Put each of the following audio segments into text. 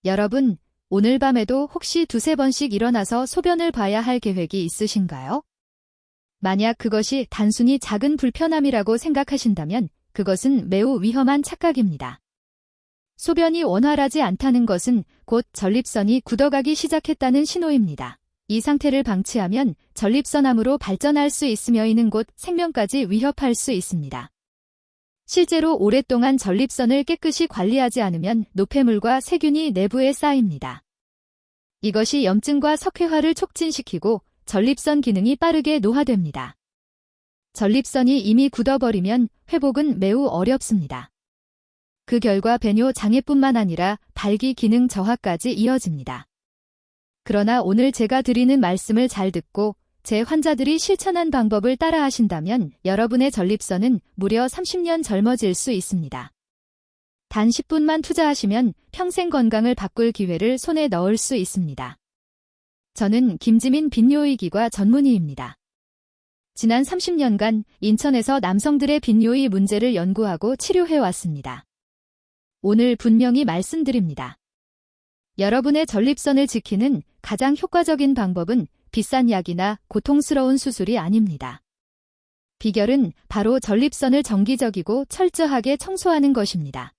여러분, 오늘 밤에도 혹시 두세 번씩 일어나서 소변을 봐야 할 계획이 있으신가요? 만약 그것이 단순히 작은 불편함이라고 생각하신다면 그것은 매우 위험한 착각입니다. 소변이 원활하지 않다는 것은 곧 전립선이 굳어가기 시작했다는 신호입니다. 이 상태를 방치하면 전립선암으로 발전할 수 있으며 이는 곧 생명까지 위협할 수 있습니다. 실제로 오랫동안 전립선을 깨끗이 관리하지 않으면 노폐물과 세균이 내부에 쌓입니다. 이것이 염증과 석회화를 촉진시키고 전립선 기능이 빠르게 노화됩니다. 전립선이 이미 굳어버리면 회복은 매우 어렵습니다. 그 결과 배뇨 장애뿐만 아니라 발기 기능 저하까지 이어집니다. 그러나 오늘 제가 드리는 말씀을 잘 듣고 제 환자들이 실천한 방법을 따라하신다면 여러분의 전립선은 무려 30년 젊어질 수 있습니다. 단 10분만 투자하시면 평생 건강을 바꿀 기회를 손에 넣을 수 있습니다. 저는 김지민 빈뇨의기과 전문의입니다. 지난 30년간 인천에서 남성들의 빈뇨의 문제를 연구하고 치료해왔습니다. 오늘 분명히 말씀드립니다. 여러분의 전립선을 지키는 가장 효과적인 방법은 비싼 약이나 고통스러운 수술이 아닙니다. 비결은 바로 전립선을 정기적이고 철저하게 청소하는 것입니다.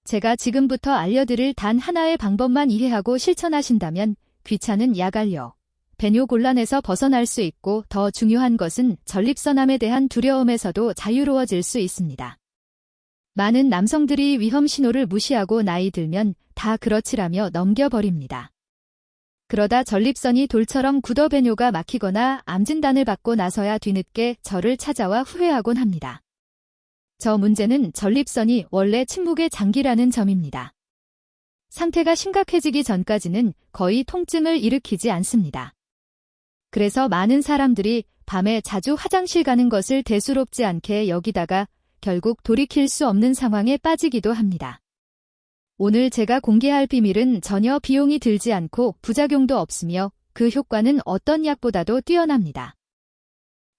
제가 지금부터 알려드릴 단 하나의 방법만 이해하고 실천하신다면 귀찮은 야갈려, 배뇨 곤란에서 벗어날 수 있고 더 중요한 것은 전립선암에 대한 두려움에서도 자유로워질 수 있습니다. 많은 남성들이 위험 신호를 무시하고 나이 들면 다 그렇지라며 넘겨버립니다. 그러다 전립선이 돌처럼 굳어 배뇨가 막히거나 암 진단을 받고 나서야 뒤늦게 저를 찾아와 후회하곤 합니다. 저 문제는 전립선이 원래 침묵의 장기라는 점입니다. 상태가 심각해지기 전까지는 거의 통증을 일으키지 않습니다. 그래서 많은 사람들이 밤에 자주 화장실 가는 것을 대수롭지 않게 여기다가 결국 돌이킬 수 없는 상황에 빠지기도 합니다. 오늘 제가 공개할 비밀은 전혀 비용이 들지 않고 부작용도 없으며 그 효과는 어떤 약보다도 뛰어납니다.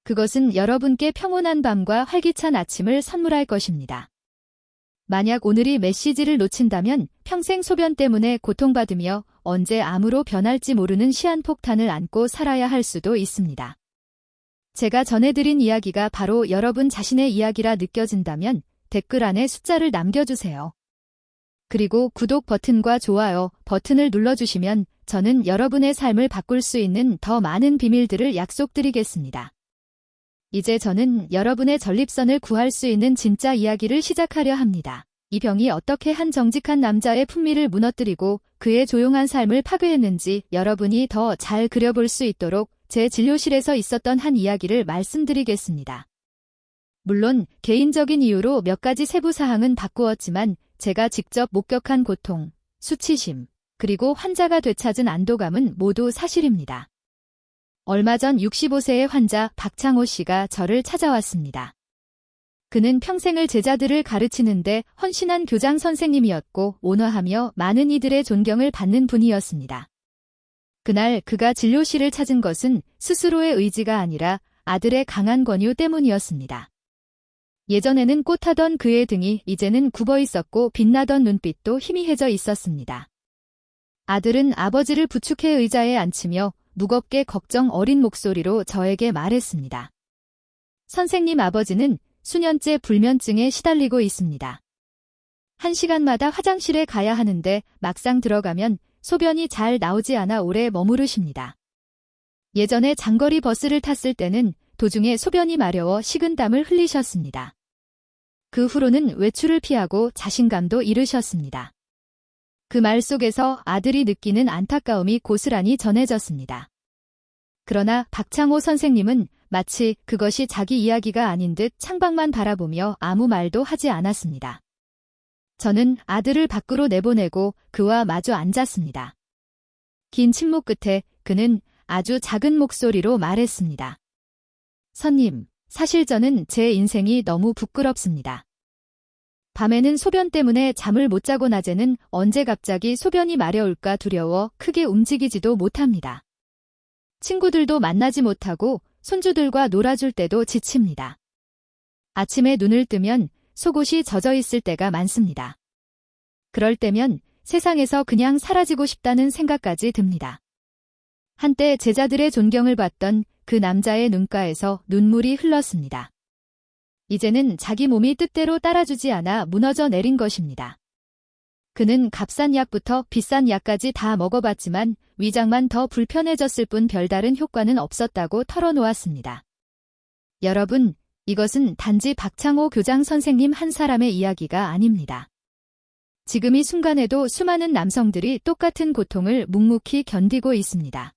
그것은 여러분께 평온한 밤과 활기찬 아침을 선물할 것입니다. 만약 오늘이 메시지를 놓친다면 평생 소변 때문에 고통받으며 언제 암으로 변할지 모르는 시한폭탄을 안고 살아야 할 수도 있습니다. 제가 전해드린 이야기가 바로 여러분 자신의 이야기라 느껴진다면 댓글 안에 숫자를 남겨주세요. 그리고 구독 버튼과 좋아요 버튼을 눌러주시면 저는 여러분의 삶을 바꿀 수 있는 더 많은 비밀들을 약속드리겠습니다. 이제 저는 여러분의 전립선을 구할 수 있는 진짜 이야기를 시작하려 합니다. 이 병이 어떻게 한 정직한 남자의 품위를 무너뜨리고 그의 조용한 삶을 파괴했는지 여러분이 더 잘 그려볼 수 있도록 제 진료실에서 있었던 한 이야기를 말씀드리겠습니다. 물론 개인적인 이유로 몇 가지 세부 사항은 바꾸었지만 제가 직접 목격한 고통, 수치심, 그리고 환자가 되찾은 안도감은 모두 사실입니다. 얼마 전 65세의 환자 박창호 씨가 저를 찾아왔습니다. 그는 평생을 제자들을 가르치는데 헌신한 교장 선생님이었고 온화하며 많은 이들의 존경을 받는 분이었습니다. 그날 그가 진료실을 찾은 것은 스스로의 의지가 아니라 아들의 강한 권유 때문이었습니다. 예전에는 꽃하던 그의 등이 이제는 굽어 있었고 빛나던 눈빛도 희미해져 있었습니다. 아들은 아버지를 부축해 의자에 앉히며 무겁게 걱정 어린 목소리로 저에게 말했습니다. 선생님, 아버지는 수년째 불면증에 시달리고 있습니다. 1시간마다 화장실에 가야 하는데 막상 들어가면 소변이 잘 나오지 않아 오래 머무르십니다. 예전에 장거리 버스를 탔을 때는 도중에 소변이 마려워 식은땀을 흘리셨습니다. 그 후로는 외출을 피하고 자신감도 잃으셨습니다. 그 말 속에서 아들이 느끼는 안타까움이 고스란히 전해졌습니다. 그러나 박창호 선생님은 마치 그것이 자기 이야기가 아닌 듯 창밖만 바라보며 아무 말도 하지 않았습니다. 저는 아들을 밖으로 내보내고 그와 마주 앉았습니다. 긴 침묵 끝에 그는 아주 작은 목소리로 말했습니다. 선님, 사실 저는 제 인생이 너무 부끄럽습니다. 밤에는 소변 때문에 잠을 못 자고 낮에는 언제 갑자기 소변이 마려울까 두려워 크게 움직이지도 못합니다. 친구들도 만나지 못하고 손주들과 놀아줄 때도 지칩니다. 아침에 눈을 뜨면 속옷이 젖어 있을 때가 많습니다. 그럴 때면 세상에서 그냥 사라지고 싶다는 생각까지 듭니다. 한때 제자들의 존경을 받던 그 남자의 눈가에서 눈물이 흘렀습니다. 이제는 자기 몸이 뜻대로 따라주지 않아 무너져 내린 것입니다. 그는 값싼 약부터 비싼 약까지 다 먹어봤지만 위장만 더 불편해졌을 뿐 별다른 효과는 없었다고 털어놓았습니다. 여러분, 이것은 단지 박창호 교장 선생님 한 사람의 이야기가 아닙니다. 지금 이 순간에도 수많은 남성들이 똑같은 고통을 묵묵히 견디고 있습니다.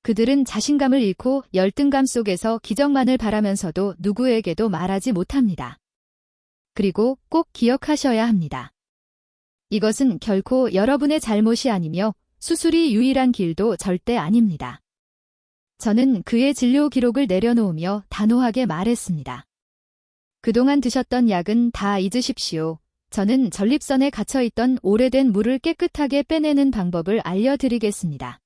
그들은 자신감을 잃고 열등감 속에서 기적만을 바라면서도 누구에게도 말하지 못합니다. 그리고 꼭 기억하셔야 합니다. 이것은 결코 여러분의 잘못이 아니며 수술이 유일한 길도 절대 아닙니다. 저는 그의 진료 기록을 내려놓으며 단호하게 말했습니다. 그동안 드셨던 약은 다 잊으십시오. 저는 전립선에 갇혀있던 오래된 물을 깨끗하게 빼내는 방법을 알려드리겠습니다.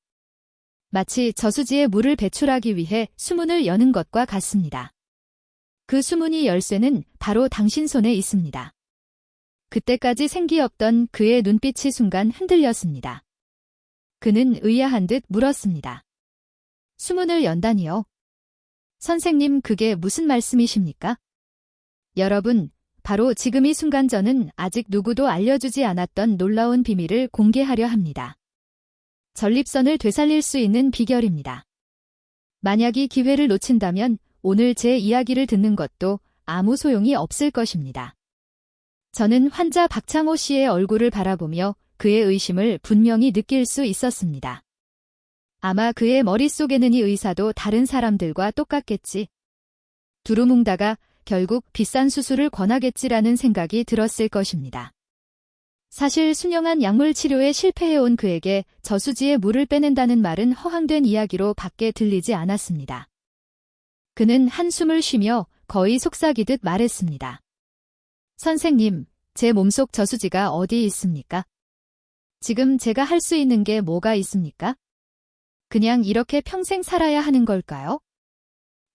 마치 저수지에 물을 배출하기 위해 수문을 여는 것과 같습니다. 그 수문이 열쇠는 바로 당신 손에 있습니다. 그때까지 생기 없던 그의 눈빛이 순간 흔들렸습니다. 그는 의아한 듯 물었습니다. 수문을 연다니요? 선생님, 그게 무슨 말씀이십니까? 여러분, 바로 지금 이 순간 저는 아직 누구도 알려주지 않았던 놀라운 비밀을 공개하려 합니다. 전립선을 되살릴 수 있는 비결입니다. 만약 이 기회를 놓친다면 오늘 제 이야기를 듣는 것도 아무 소용이 없을 것입니다. 저는 환자 박창호 씨의 얼굴을 바라보며 그의 의심을 분명히 느낄 수 있었습니다. 아마 그의 머릿속에는 이 의사도 다른 사람들과 똑같겠지. 두루뭉다가 결국 비싼 수술을 권하겠지라는 생각이 들었을 것입니다. 사실 수년간 약물 치료에 실패해온 그에게 저수지에 물을 빼낸다는 말은 허황된 이야기로 밖에 들리지 않았습니다. 그는 한숨을 쉬며 거의 속삭이듯 말했습니다. 선생님, 제 몸속 저수지가 어디 있습니까? 지금 제가 할 수 있는 게 뭐가 있습니까? 그냥 이렇게 평생 살아야 하는 걸까요?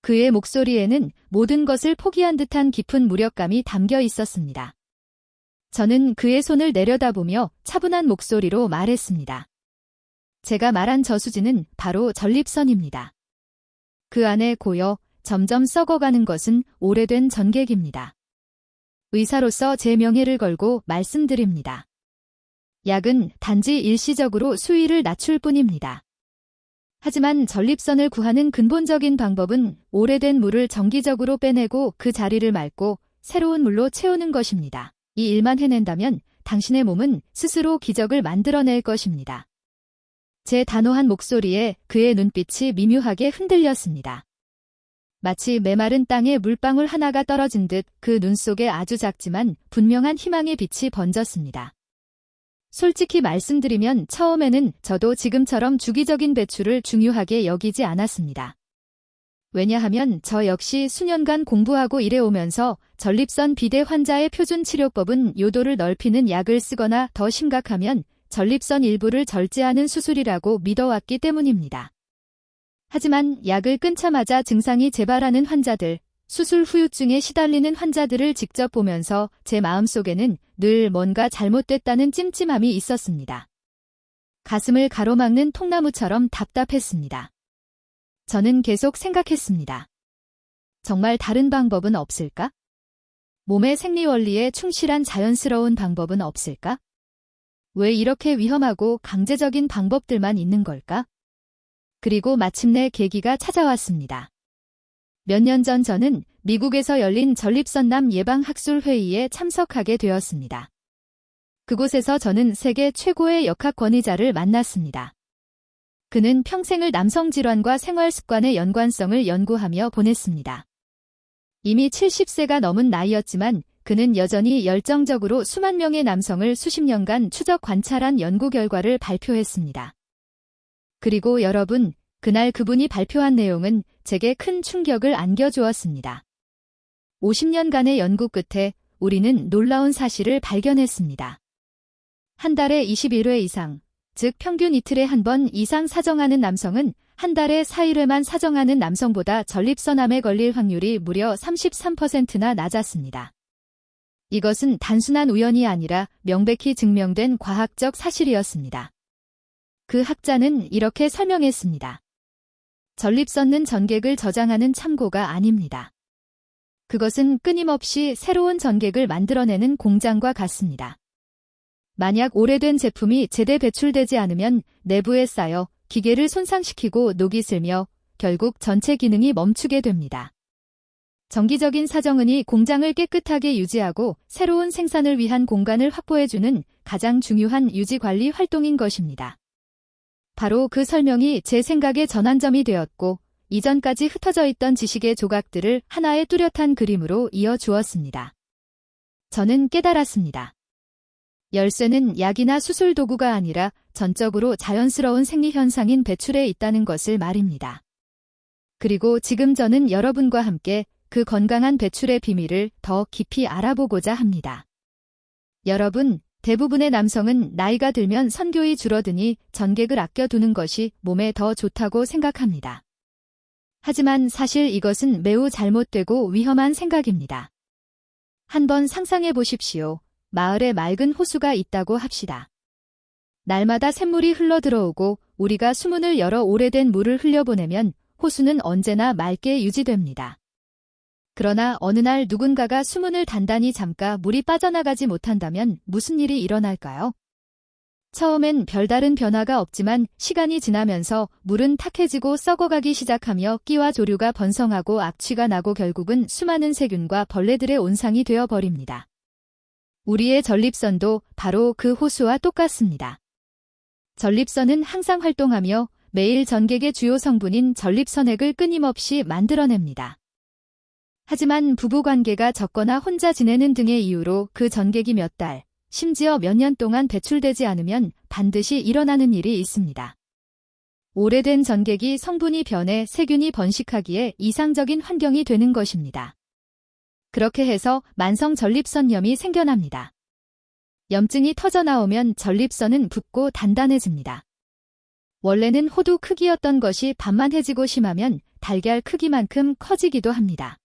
그의 목소리에는 모든 것을 포기한 듯한 깊은 무력감이 담겨 있었습니다. 저는 그의 손을 내려다보며 차분한 목소리로 말했습니다. 제가 말한 저수지는 바로 전립선입니다. 그 안에 고여 점점 썩어가는 것은 오래된 전객입니다. 의사로서 제 명예를 걸고 말씀드립니다. 약은 단지 일시적으로 수위를 낮출 뿐입니다. 하지만 전립선을 구하는 근본적인 방법은 오래된 물을 정기적으로 빼내고 그 자리를 맑고 새로운 물로 채우는 것입니다. 이 일만 해낸다면 당신의 몸은 스스로 기적을 만들어낼 것입니다. 제 단호한 목소리에 그의 눈빛이 미묘하게 흔들렸습니다. 마치 메마른 땅에 물방울 하나가 떨어진 듯 그 눈 속에 아주 작지만 분명한 희망의 빛이 번졌습니다. 솔직히 말씀드리면 처음에는 저도 지금처럼 주기적인 배출을 중요하게 여기지 않았습니다. 왜냐하면 저 역시 수년간 공부하고 일해오면서 전립선 비대 환자의 표준 치료법은 요도를 넓히는 약을 쓰거나 더 심각하면 전립선 일부를 절제하는 수술이라고 믿어왔기 때문입니다. 하지만 약을 끊자마자 증상이 재발하는 환자들, 수술 후유증에 시달리는 환자들을 직접 보면서 제 마음속에는 늘 뭔가 잘못됐다는 찜찜함이 있었습니다. 가슴을 가로막는 통나무처럼 답답했습니다. 저는 계속 생각했습니다. 정말 다른 방법은 없을까? 몸의 생리원리에 충실한 자연스러운 방법은 없을까? 왜 이렇게 위험하고 강제적인 방법들만 있는 걸까? 그리고 마침내 계기가 찾아왔습니다. 몇 년 전 저는 미국에서 열린 전립선암 예방학술회의에 참석하게 되었습니다. 그곳에서 저는 세계 최고의 역학 권위자를 만났습니다. 그는 평생을 남성 질환과 생활 습관의 연관성을 연구하며 보냈습니다. 이미 70세가 넘은 나이였지만 그는 여전히 열정적으로 수만 명의 남성을 수십 년간 추적 관찰한 연구 결과를 발표했습니다. 그리고 여러분, 그날 그분이 발표한 내용은 제게 큰 충격을 안겨주었습니다. 50년간의 연구 끝에 우리는 놀라운 사실을 발견했습니다. 한 달에 21회 이상, 즉 평균 이틀에 한 번 이상 사정하는 남성은 한 달에 4일회만 사정하는 남성보다 전립선암에 걸릴 확률이 무려 33%나 낮았습니다. 이것은 단순한 우연이 아니라 명백히 증명된 과학적 사실이었습니다. 그 학자는 이렇게 설명했습니다. 전립선은 전객을 저장하는 창고가 아닙니다. 그것은 끊임없이 새로운 전객을 만들어내는 공장과 같습니다. 만약 오래된 제품이 제대 배출되지 않으면 내부에 쌓여 기계를 손상시키고 녹이 슬며 결국 전체 기능이 멈추게 됩니다. 정기적인 사정은이 공장을 깨끗하게 유지하고 새로운 생산을 위한 공간을 확보해주는 가장 중요한 유지관리 활동인 것입니다. 바로 그 설명이 제 생각의 전환점이 되었고 이전까지 흩어져 있던 지식의 조각들을 하나의 뚜렷한 그림으로 이어주었습니다. 저는 깨달았습니다. 열쇠는 약이나 수술 도구가 아니라 전적으로 자연스러운 생리현상인 배출에 있다는 것을 말입니다. 그리고 지금 저는 여러분과 함께 그 건강한 배출의 비밀을 더 깊이 알아보고자 합니다. 여러분, 대부분의 남성은 나이가 들면 선교이 줄어드니 전객을 아껴두는 것이 몸에 더 좋다고 생각합니다. 하지만 사실 이것은 매우 잘못되고 위험한 생각입니다. 한번 상상해 보십시오. 마을에 맑은 호수가 있다고 합시다. 날마다 샘물이 흘러들어오고 우리가 수문을 열어 오래된 물을 흘려보내면 호수는 언제나 맑게 유지됩니다. 그러나 어느 날 누군가가 수문을 단단히 잠가 물이 빠져나가지 못한다면 무슨 일이 일어날까요? 처음엔 별다른 변화가 없지만 시간이 지나면서 물은 탁해지고 썩어가기 시작하며 끼와 조류가 번성하고 악취가 나고 결국은 수많은 세균과 벌레들의 온상이 되어버립니다. 우리의 전립선도 바로 그 호수와 똑같습니다. 전립선은 항상 활동하며 매일 전객의 주요 성분인 전립선액을 끊임없이 만들어냅니다. 하지만 부부관계가 적거나 혼자 지내는 등의 이유로 그 전객이 몇 달, 심지어 몇 년 동안 배출되지 않으면 반드시 일어나는 일이 있습니다. 오래된 전객이 성분이 변해 세균이 번식하기에 이상적인 환경이 되는 것입니다. 그렇게 해서 만성 전립선염이 생겨납니다. 염증이 터져나오면 전립선은 붓고 단단해집니다. 원래는 호두 크기였던 것이 반만해지고 심하면 달걀 크기만큼 커지기도 합니다.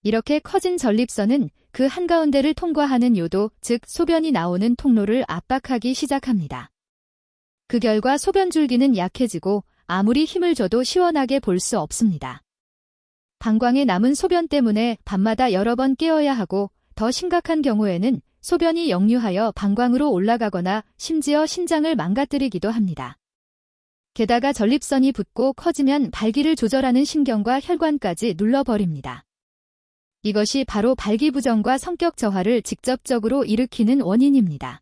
이렇게 커진 전립선은 그 한가운데를 통과하는 요도, 즉 소변이 나오는 통로를 압박하기 시작합니다. 그 결과 소변 줄기는 약해지고 아무리 힘을 줘도 시원하게 볼 수 없습니다. 방광에 남은 소변 때문에 밤마다 여러 번 깨어야 하고 더 심각한 경우에는 소변이 역류하여 방광으로 올라가거나 심지어 신장을 망가뜨리기도 합니다. 게다가 전립선이 붓고 커지면 발기를 조절하는 신경과 혈관까지 눌러버립니다. 이것이 바로 발기부전과 성격 저하를 직접적으로 일으키는 원인입니다.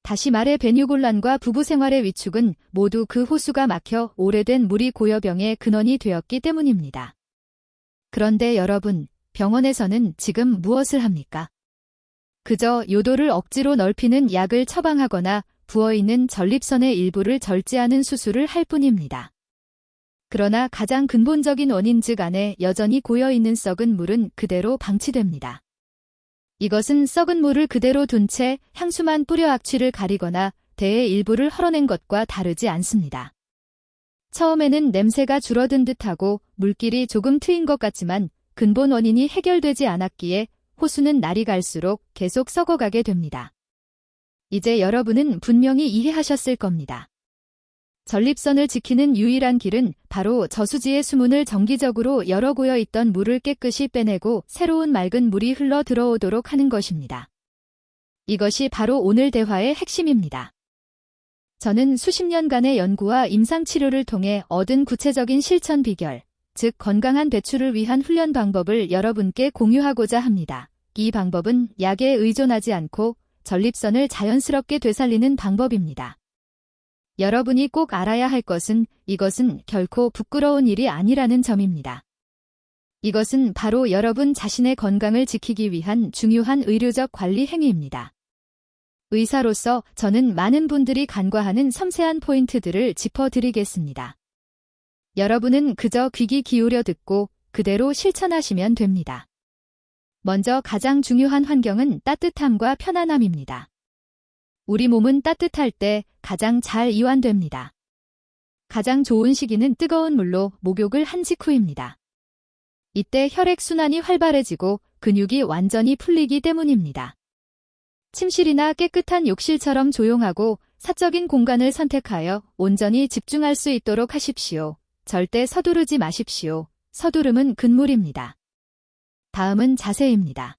다시 말해 배뇨곤란과 부부생활의 위축은 모두 그 호수가 막혀 오래된 물이 고여병의 근원이 되었기 때문입니다. 그런데 여러분, 병원에서는 지금 무엇을 합니까? 그저 요도를 억지로 넓히는 약을 처방하거나 부어있는 전립선의 일부를 절제하는 수술을 할 뿐입니다. 그러나 가장 근본적인 원인 즉 안에 여전히 고여있는 썩은 물은 그대로 방치됩니다. 이것은 썩은 물을 그대로 둔 채 향수만 뿌려 악취를 가리거나 대의 일부를 헐어낸 것과 다르지 않습니다. 처음에는 냄새가 줄어든 듯하고 물길이 조금 트인 것 같지만 근본 원인이 해결되지 않았기에 호수는 날이 갈수록 계속 썩어가게 됩니다. 이제 여러분은 분명히 이해하셨을 겁니다. 전립선을 지키는 유일한 길은 바로 저수지의 수문을 정기적으로 열어 고여있던 물을 깨끗이 빼내고 새로운 맑은 물이 흘러 들어오도록 하는 것입니다. 이것이 바로 오늘 대화의 핵심입니다. 저는 수십 년간의 연구와 임상치료를 통해 얻은 구체적인 실천 비결, 즉 건강한 배출을 위한 훈련 방법을 여러분께 공유하고자 합니다. 이 방법은 약에 의존하지 않고 전립선을 자연스럽게 되살리는 방법입니다. 여러분이 꼭 알아야 할 것은 이것은 결코 부끄러운 일이 아니라는 점입니다. 이것은 바로 여러분 자신의 건강을 지키기 위한 중요한 의료적 관리 행위입니다. 의사로서 저는 많은 분들이 간과하는 섬세한 포인트들을 짚어드리겠습니다. 여러분은 그저 귀 기울여 듣고 그대로 실천하시면 됩니다. 먼저 가장 중요한 환경은 따뜻함과 편안함입니다. 우리 몸은 따뜻할 때 가장 잘 이완됩니다. 가장 좋은 시기는 뜨거운 물로 목욕을 한 직후입니다. 이때 혈액순환이 활발해지고 근육이 완전히 풀리기 때문입니다. 침실이나 깨끗한 욕실처럼 조용하고 사적인 공간을 선택하여 온전히 집중할 수 있도록 하십시오. 절대 서두르지 마십시오. 서두름은 금물입니다. 다음은 자세입니다.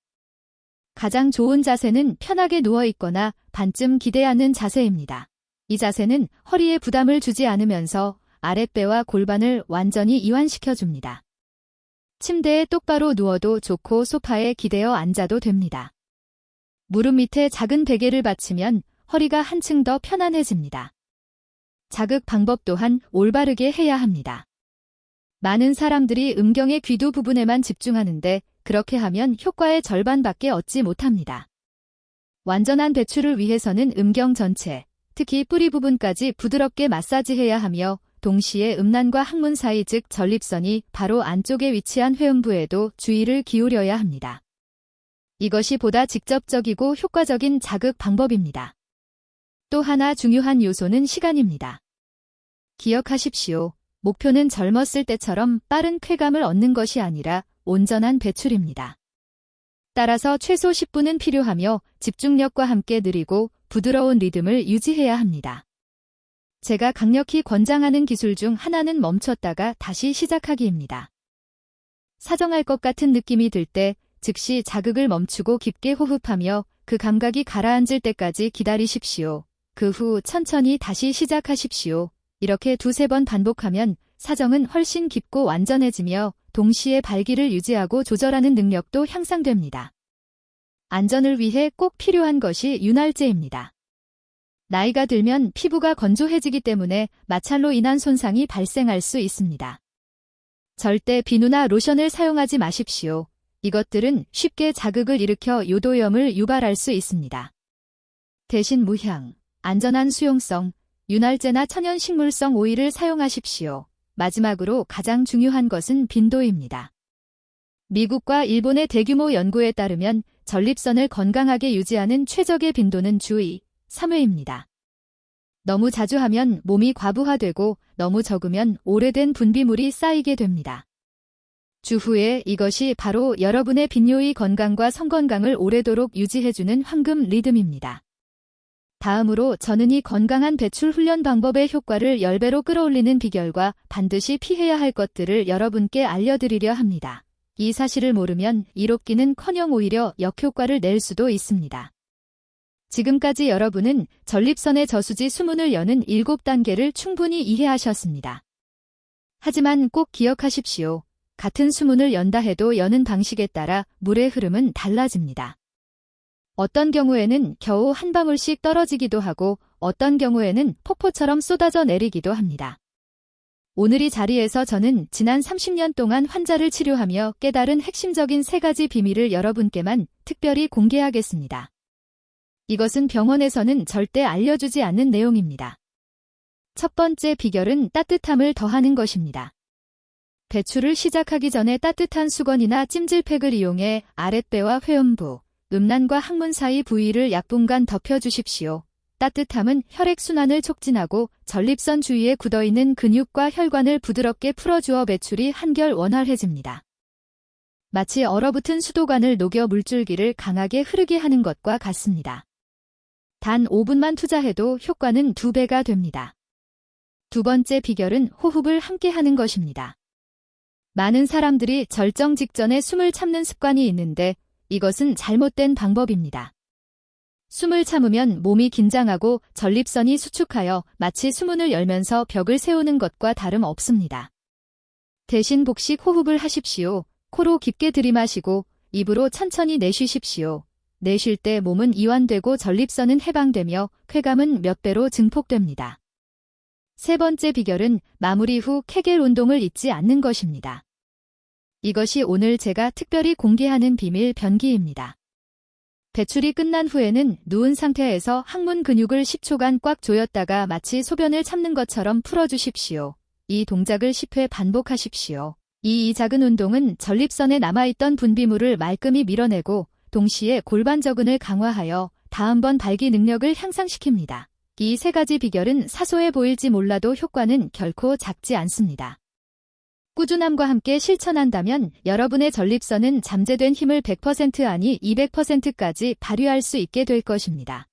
가장 좋은 자세는 편하게 누워 있거나 반쯤 기대하는 자세입니다. 이 자세는 허리에 부담을 주지 않으면서 아랫배와 골반을 완전히 이완시켜 줍니다. 침대에 똑바로 누워도 좋고 소파에 기대어 앉아도 됩니다. 무릎 밑에 작은 베개를 받치면 허리가 한층 더 편안해집니다. 자극 방법 또한 올바르게 해야 합니다. 많은 사람들이 음경의 귀두 부분에만 집중하는데 그렇게 하면 효과의 절반밖에 얻지 못합니다. 완전한 배출을 위해서는 음경 전체, 특히 뿌리 부분까지 부드럽게 마사지해야 하며 동시에 음란과 항문 사이 즉 전립선이 바로 안쪽에 위치한 회음부에도 주의를 기울여야 합니다. 이것이 보다 직접적이고 효과적인 자극 방법입니다. 또 하나 중요한 요소는 시간입니다. 기억하십시오. 목표는 젊었을 때처럼 빠른 쾌감을 얻는 것이 아니라 온전한 배출입니다. 따라서 최소 10분은 필요하며 집중력과 함께 느리고 부드러운 리듬을 유지해야 합니다. 제가 강력히 권장하는 기술 중 하나는 멈췄다가 다시 시작하기입니다. 사정할 것 같은 느낌이 들 때 즉시 자극을 멈추고 깊게 호흡하며 그 감각이 가라앉을 때까지 기다리십시오. 그 후 천천히 다시 시작하십시오. 이렇게 두세 번 반복하면 사정은 훨씬 깊고 완전해지며 동시에 발기를 유지하고 조절하는 능력도 향상됩니다. 안전을 위해 꼭 필요한 것이 윤활제입니다. 나이가 들면 피부가 건조해지기 때문에 마찰로 인한 손상이 발생할 수 있습니다. 절대 비누나 로션을 사용하지 마십시오. 이것들은 쉽게 자극을 일으켜 요도염을 유발할 수 있습니다. 대신 무향, 안전한 수용성, 윤활제나 천연식물성 오일을 사용하십시오. 마지막으로 가장 중요한 것은 빈도입니다. 미국과 일본의 대규모 연구에 따르면 전립선을 건강하게 유지하는 최적의 빈도는 주의 3회입니다. 너무 자주 하면 몸이 과부하되고 너무 적으면 오래된 분비물이 쌓이게 됩니다. 주후에 이것이 바로 여러분의 빈뇨의 건강과 성건강을 오래도록 유지해주는 황금 리듬입니다. 다음으로 저는 이 건강한 배출 훈련 방법의 효과를 10배로 끌어올리는 비결과 반드시 피해야 할 것들을 여러분께 알려드리려 합니다. 이 사실을 모르면 이롭기는커녕 오히려 역효과를 낼 수도 있습니다. 지금까지 여러분은 전립선의 저수지 수문을 여는 7단계를 충분히 이해하셨습니다. 하지만 꼭 기억하십시오. 같은 수문을 연다 해도 여는 방식에 따라 물의 흐름은 달라집니다. 어떤 경우에는 겨우 한 방울씩 떨어지기도 하고 어떤 경우에는 폭포처럼 쏟아져 내리기도 합니다. 오늘 이 자리에서 저는 지난 30년 동안 환자를 치료하며 깨달은 핵심적인 3가지 비밀을 여러분께만 특별히 공개하겠습니다. 이것은 병원에서는 절대 알려주지 않는 내용입니다. 첫 번째 비결은 따뜻함을 더하는 것입니다. 배출을 시작하기 전에 따뜻한 수건이나 찜질팩을 이용해 아랫배와 회음부, 음란과 항문 사이 부위를 약분간 덮여주십시오. 따뜻함은 혈액순환을 촉진하고 전립선 주위에 굳어있는 근육과 혈관을 부드럽게 풀어주어 배출이 한결 원활해집니다. 마치 얼어붙은 수도관을 녹여 물줄기를 강하게 흐르게 하는 것과 같습니다. 단 5분만 투자해도 효과는 2배가 됩니다. 두 번째 비결은 호흡을 함께 하는 것입니다. 많은 사람들이 절정 직전에 숨을 참는 습관이 있는데 이것은 잘못된 방법입니다. 숨을 참으면 몸이 긴장하고 전립선이 수축하여 마치 수문을 열면서 벽을 세우는 것과 다름없습니다. 대신 복식 호흡을 하십시오. 코로 깊게 들이마시고 입으로 천천히 내쉬십시오. 내쉴 때 몸은 이완되고 전립선은 해방되며 쾌감은 몇 배로 증폭됩니다. 세 번째 비결은 마무리 후 케겔 운동을 잊지 않는 것입니다. 이것이 오늘 제가 특별히 공개하는 비밀 변기입니다. 배출이 끝난 후에는 누운 상태에서 항문 근육을 10초간 꽉 조였다가 마치 소변을 참는 것처럼 풀어주십시오. 이 동작을 10회 반복하십시오. 이 작은 운동은 전립선에 남아있던 분비물을 말끔히 밀어내고 동시에 골반저근을 강화하여 다음번 발기 능력을 향상시킵니다. 이 3가지 비결은 사소해 보일지 몰라도 효과는 결코 작지 않습니다. 꾸준함과 함께 실천한다면 여러분의 전립선은 잠재된 힘을 100% 아니 200%까지 발휘할 수 있게 될 것입니다.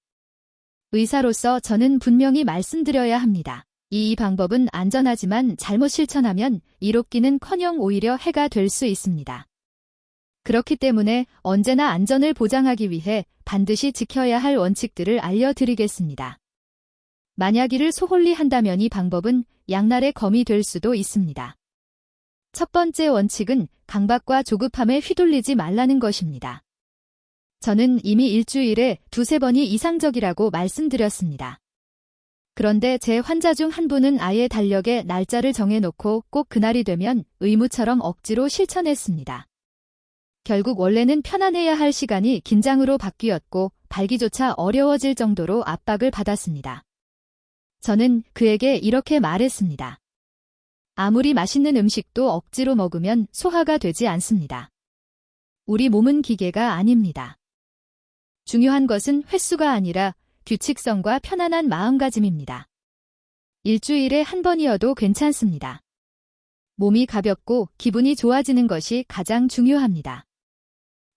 의사로서 저는 분명히 말씀드려야 합니다. 이 방법은 안전하지만 잘못 실천하면 이롭기는커녕 오히려 해가 될 수 있습니다. 그렇기 때문에 언제나 안전을 보장하기 위해 반드시 지켜야 할 원칙들을 알려드리겠습니다. 만약 이를 소홀히 한다면 이 방법은 양날의 검이 될 수도 있습니다. 첫 번째 원칙은 강박과 조급함에 휘둘리지 말라는 것입니다. 저는 이미 일주일에 2-3번이 이상적이라고 말씀드렸습니다. 그런데 제 환자 중 한 분은 아예 달력에 날짜를 정해놓고 꼭 그날이 되면 의무처럼 억지로 실천했습니다. 결국 원래는 편안해야 할 시간이 긴장으로 바뀌었고 발기조차 어려워질 정도로 압박을 받았습니다. 저는 그에게 이렇게 말했습니다. 아무리 맛있는 음식도 억지로 먹으면 소화가 되지 않습니다. 우리 몸은 기계가 아닙니다. 중요한 것은 횟수가 아니라 규칙성과 편안한 마음가짐입니다. 일주일에 한 번이어도 괜찮습니다. 몸이 가볍고 기분이 좋아지는 것이 가장 중요합니다.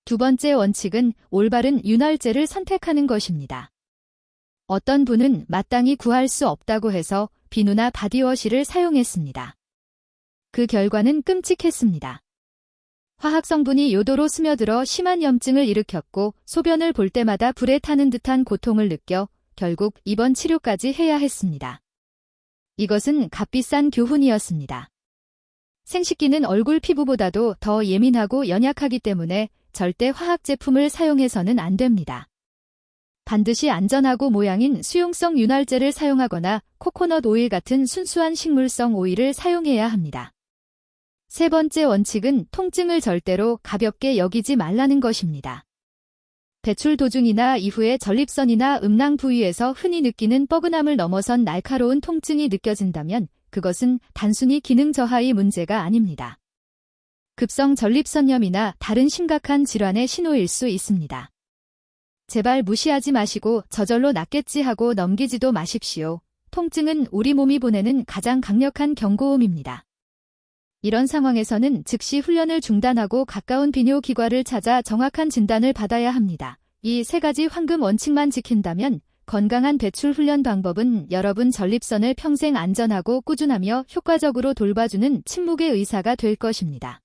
두 번째 원칙은 올바른 윤활제를 선택하는 것입니다. 어떤 분은 마땅히 구할 수 없다고 해서 비누나 바디워시를 사용했습니다. 그 결과는 끔찍했습니다. 화학 성분이 요도로 스며들어 심한 염증을 일으켰고 소변을 볼 때마다 불에 타는 듯한 고통을 느껴 결국 입원 치료까지 해야 했습니다. 이것은 값비싼 교훈이었습니다. 생식기는 얼굴 피부보다도 더 예민하고 연약하기 때문에 절대 화학 제품을 사용해서는 안 됩니다. 반드시 안전하고 모양인 수용성 윤활제를 사용하거나 코코넛 오일 같은 순수한 식물성 오일을 사용해야 합니다. 세 번째 원칙은 통증을 절대로 가볍게 여기지 말라는 것입니다. 배출 도중이나 이후에 전립선이나 음낭 부위에서 흔히 느끼는 뻐근함을 넘어선 날카로운 통증이 느껴진다면 그것은 단순히 기능 저하의 문제가 아닙니다. 급성 전립선염이나 다른 심각한 질환의 신호일 수 있습니다. 제발 무시하지 마시고 저절로 낫겠지 하고 넘기지도 마십시오. 통증은 우리 몸이 보내는 가장 강력한 경고음입니다. 이런 상황에서는 즉시 훈련을 중단하고 가까운 비뇨기과를 찾아 정확한 진단을 받아야 합니다. 이 세 가지 황금 원칙만 지킨다면 건강한 배출 훈련 방법은 여러분 전립선을 평생 안전하고 꾸준하며 효과적으로 돌봐주는 침묵의 의사가 될 것입니다.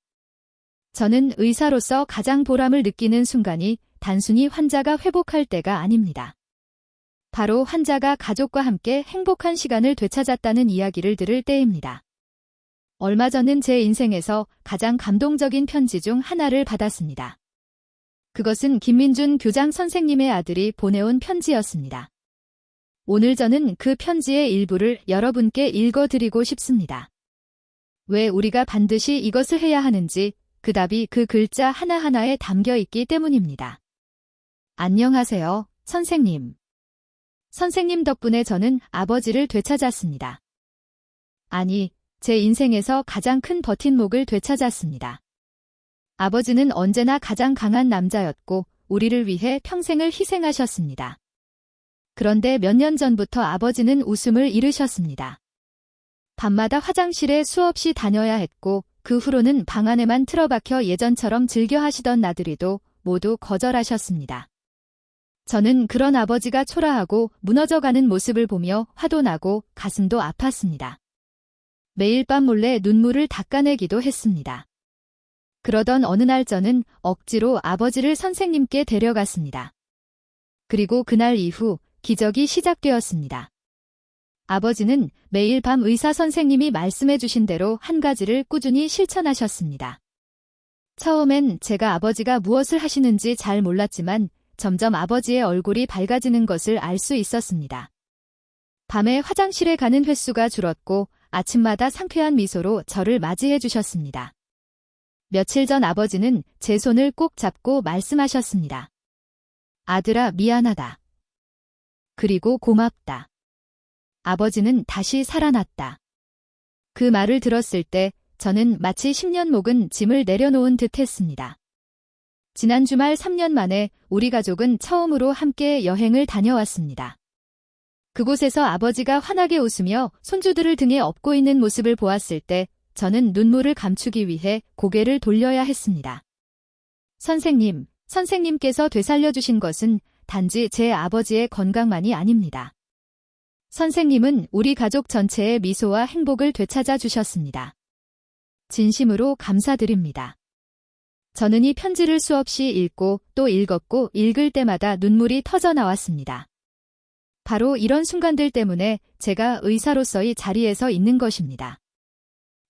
저는 의사로서 가장 보람을 느끼는 순간이 단순히 환자가 회복할 때가 아닙니다. 바로 환자가 가족과 함께 행복한 시간을 되찾았다는 이야기를 들을 때입니다. 얼마 전은 제 인생에서 가장 감동적인 편지 중 하나를 받았습니다. 그것은 김민준 교장 선생님의 아들이 보내온 편지였습니다. 오늘 저는 그 편지의 일부를 여러분께 읽어드리고 싶습니다. 왜 우리가 반드시 이것을 해야 하는지 그 답이 그 글자 하나하나에 담겨 있기 때문입니다. 안녕하세요, 선생님. 선생님 덕분에 저는 아버지를 되찾았습니다. 아니, 제 인생에서 가장 큰 버팀목을 되찾았습니다. 아버지는 언제나 가장 강한 남자였고 우리를 위해 평생을 희생하셨습니다. 그런데 몇 년 전부터 아버지는 웃음을 잃으셨습니다. 밤마다 화장실에 수없이 다녀야 했고 그 후로는 방 안에만 틀어박혀 예전처럼 즐겨 하시던 나들이도 모두 거절하셨습니다. 저는 그런 아버지가 초라하고 무너져가는 모습을 보며 화도 나고 가슴도 아팠습니다. 매일 밤 몰래 눈물을 닦아내기도 했습니다. 그러던 어느 날 저는 억지로 아버지를 선생님께 데려갔습니다. 그리고 그날 이후 기적이 시작되었습니다. 아버지는 매일 밤 의사 선생님이 말씀해 주신 대로 한 가지를 꾸준히 실천하셨습니다. 처음엔 제가 아버지가 무엇을 하시는지 잘 몰랐지만 점점 아버지의 얼굴이 밝아지는 것을 알 수 있었습니다. 밤에 화장실에 가는 횟수가 줄었고 아침마다 상쾌한 미소로 저를 맞이해 주셨습니다. 며칠 전 아버지는 제 손을 꼭 잡고 말씀하셨습니다. 아들아, 미안하다. 그리고 고맙다. 아버지는 다시 살아났다. 그 말을 들었을 때 저는 마치 10년 묵은 짐을 내려놓은 듯 했습니다. 지난 주말 3년 만에 우리 가족은 처음으로 함께 여행을 다녀왔습니다. 그곳에서 아버지가 환하게 웃으며 손주들을 등에 업고 있는 모습을 보았을 때 저는 눈물을 감추기 위해 고개를 돌려야 했습니다. 선생님, 선생님께서 되살려주신 것은 단지 제 아버지의 건강만이 아닙니다. 선생님은 우리 가족 전체의 미소와 행복을 되찾아 주셨습니다. 진심으로 감사드립니다. 저는 이 편지를 수없이 읽고 또 읽었고 읽을 때마다 눈물이 터져 나왔습니다. 바로 이런 순간들 때문에 제가 의사로서 이 자리에서 있는 것입니다.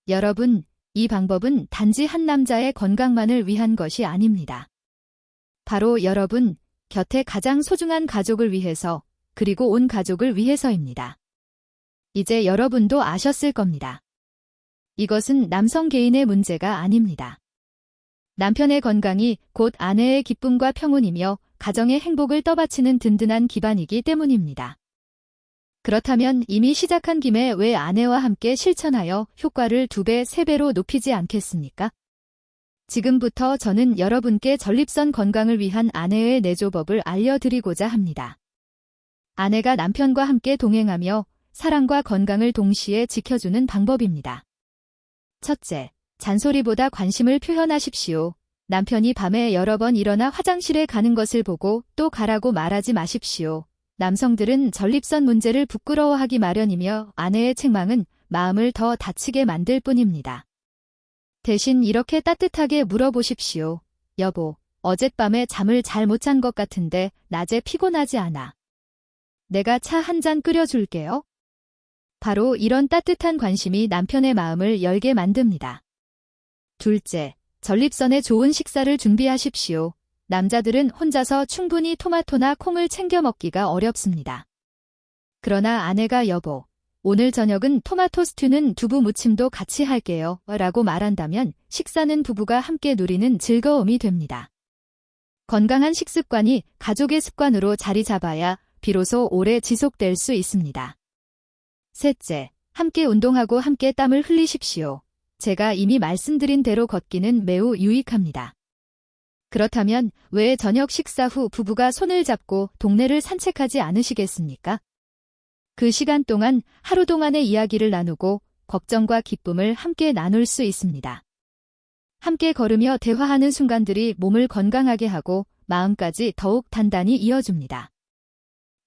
여러분, 이 방법은 단지 한 남자의 건강만을 위한 것이 아닙니다. 바로 여러분, 곁에 가장 소중한 가족을 위해서, 그리고 온 가족을 위해서입니다. 이제 여러분도 아셨을 겁니다. 이것은 남성 개인의 문제가 아닙니다. 남편의 건강이 곧 아내의 기쁨과 평온이며 가정의 행복을 떠받치는 든든한 기반이기 때문입니다. 그렇다면 이미 시작한 김에 왜 아내와 함께 실천하여 효과를 2배, 3배로 높이지 않겠습니까? 지금부터 저는 여러분께 전립선 건강을 위한 아내의 내조법을 알려드리고자 합니다. 아내가 남편과 함께 동행하며 사랑과 건강을 동시에 지켜주는 방법입니다. 첫째, 잔소리보다 관심을 표현하십시오. 남편이 밤에 여러 번 일어나 화장실에 가는 것을 보고 또 가라고 말하지 마십시오. 남성들은 전립선 문제를 부끄러워하기 마련이며 아내의 책망은 마음을 더 다치게 만들 뿐입니다. 대신 이렇게 따뜻하게 물어보십시오. 여보, 어젯밤에 잠을 잘 못 잔 것 같은데 낮에 피곤하지 않아. 내가 차 한 잔 끓여줄게요. 바로 이런 따뜻한 관심이 남편의 마음을 열게 만듭니다. 둘째, 전립선에 좋은 식사를 준비하십시오. 남자들은 혼자서 충분히 토마토나 콩을 챙겨 먹기가 어렵습니다. 그러나 아내가 여보, 오늘 저녁은 토마토 스튜는 두부 무침도 같이 할게요 라고 말한다면 식사는 부부가 함께 누리는 즐거움이 됩니다. 건강한 식습관이 가족의 습관으로 자리 잡아야 비로소 오래 지속될 수 있습니다. 셋째, 함께 운동하고 함께 땀을 흘리십시오. 제가 이미 말씀드린 대로 걷기는 매우 유익합니다. 그렇다면 왜 저녁 식사 후 부부가 손을 잡고 동네를 산책하지 않으시겠습니까? 그 시간 동안 하루 동안의 이야기를 나누고 걱정과 기쁨을 함께 나눌 수 있습니다. 함께 걸으며 대화하는 순간들이 몸을 건강하게 하고 마음까지 더욱 단단히 이어줍니다.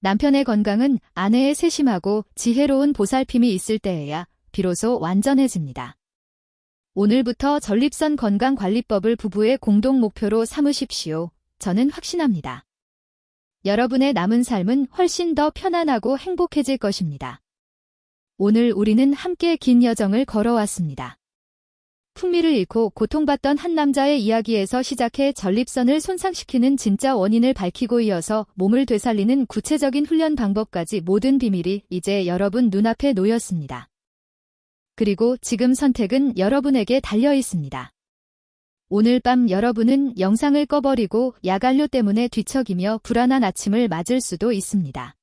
남편의 건강은 아내의 세심하고 지혜로운 보살핌이 있을 때에야 비로소 완전해집니다. 오늘부터 전립선 건강관리법을 부부의 공동 목표로 삼으십시오. 저는 확신합니다. 여러분의 남은 삶은 훨씬 더 편안하고 행복해질 것입니다. 오늘 우리는 함께 긴 여정을 걸어왔습니다. 풍미를 잃고 고통받던 한 남자의 이야기에서 시작해 전립선을 손상시키는 진짜 원인을 밝히고 이어서 몸을 되살리는 구체적인 훈련 방법까지 모든 비밀이 이제 여러분 눈앞에 놓였습니다. 그리고 지금 선택은 여러분에게 달려 있습니다. 오늘 밤 여러분은 영상을 꺼버리고 야간료 때문에 뒤척이며 불안한 아침을 맞을 수도 있습니다.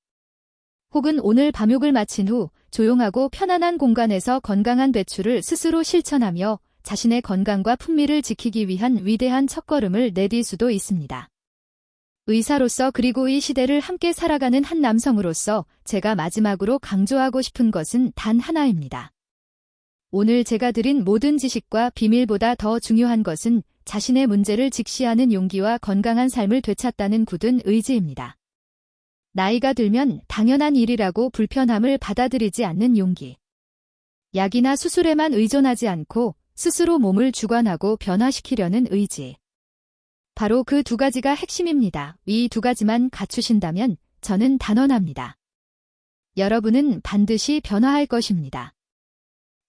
혹은 오늘 밤욕을 마친 후 조용하고 편안한 공간에서 건강한 배출을 스스로 실천하며 자신의 건강과 풍미를 지키기 위한 위대한 첫걸음을 내딜 수도 있습니다. 의사로서 그리고 이 시대를 함께 살아가는 한 남성으로서 제가 마지막으로 강조하고 싶은 것은 단 하나입니다. 오늘 제가 드린 모든 지식과 비밀보다 더 중요한 것은 자신의 문제를 직시하는 용기와 건강한 삶을 되찾다는 굳은 의지입니다. 나이가 들면 당연한 일이라고 불편함을 받아들이지 않는 용기. 약이나 수술에만 의존하지 않고 스스로 몸을 주관하고 변화시키려는 의지. 바로 그 2가지가 핵심입니다. 이 2가지만 갖추신다면 저는 단언합니다. 여러분은 반드시 변화할 것입니다.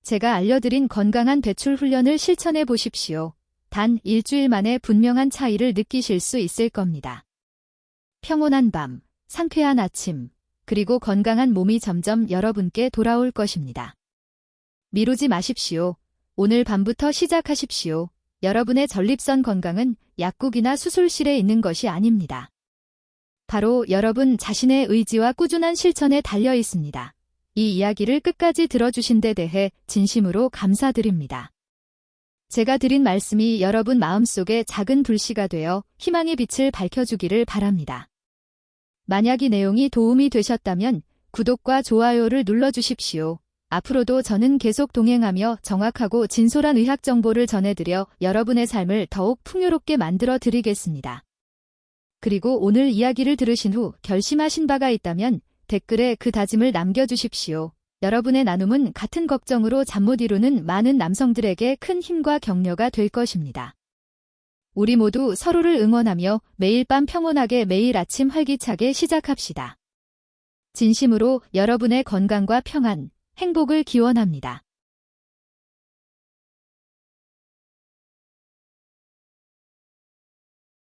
제가 알려드린 건강한 배출 훈련을 실천해 보십시오. 단 일주일 만에 분명한 차이를 느끼실 수 있을 겁니다. 평온한 밤, 상쾌한 아침, 그리고 건강한 몸이 점점 여러분께 돌아올 것입니다. 미루지 마십시오. 오늘 밤부터 시작하십시오. 여러분의 전립선 건강은 약국이나 수술실에 있는 것이 아닙니다. 바로 여러분 자신의 의지와 꾸준한 실천에 달려 있습니다. 이 이야기를 끝까지 들어주신 데 대해 진심으로 감사드립니다. 제가 드린 말씀이 여러분 마음속에 작은 불씨가 되어 희망의 빛을 밝혀주기를 바랍니다. 만약 이 내용이 도움이 되셨다면 구독과 좋아요를 눌러주십시오. 앞으로도 저는 계속 동행하며 정확하고 진솔한 의학 정보를 전해드려 여러분의 삶을 더욱 풍요롭게 만들어 드리겠습니다. 그리고 오늘 이야기를 들으신 후 결심하신 바가 있다면 댓글에 그 다짐을 남겨주십시오. 여러분의 나눔은 같은 걱정으로 잠 못 이루는 많은 남성들에게 큰 힘과 격려가 될 것입니다. 우리 모두 서로를 응원하며 매일 밤 평온하게 매일 아침 활기차게 시작합시다. 진심으로 여러분의 건강과 평안, 행복을 기원합니다.